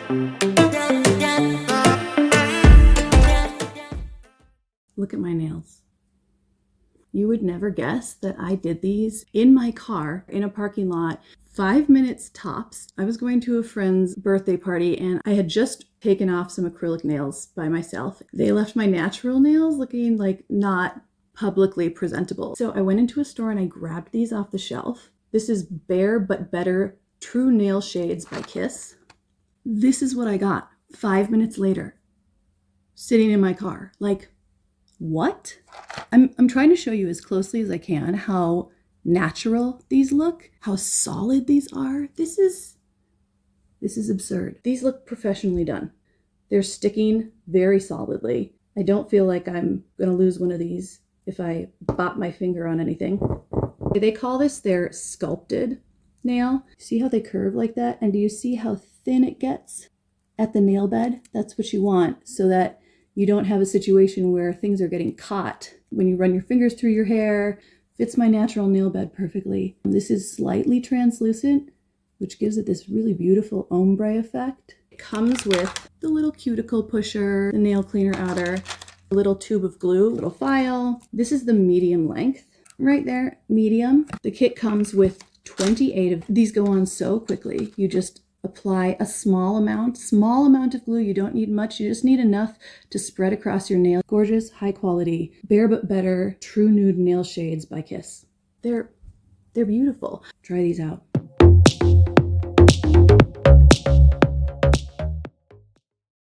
Look at my nails. You would never guess that I did these in my car in a parking lot, 5 minutes tops. I was going to a friend's birthday party and I had just taken off some acrylic nails by myself. They left my natural nails looking like not publicly presentable. So I went into a store and I grabbed these off the shelf. This is Bare But Better True Nail Shades by Kiss. This is what I got 5 minutes later, sitting in my car. Like, what? I'm trying to show you as closely as I can how natural these look, how solid these are. This is absurd. These look professionally done. They're sticking very solidly. I don't feel like I'm gonna lose one of these if I bop my finger on anything. They call this their sculpted nail. See how they curve like that? And do you see how thin it gets at the nail bed? That's what you want, so that you don't have a situation where things are getting caught when you run your fingers through your hair. Fits my natural nail bed perfectly. This is slightly translucent, which gives it this really beautiful ombre effect. It comes with the little cuticle pusher, the nail cleaner outer, a little tube of glue, little file. This is the medium length right there, medium. The kit comes with 28 of these. Go on so quickly. You just apply a small amount of glue. You don't need much. You just need enough to spread across your nail. Gorgeous, high quality, Bare But Better TruNude Nail Shades by Kiss. They're beautiful. Try these out.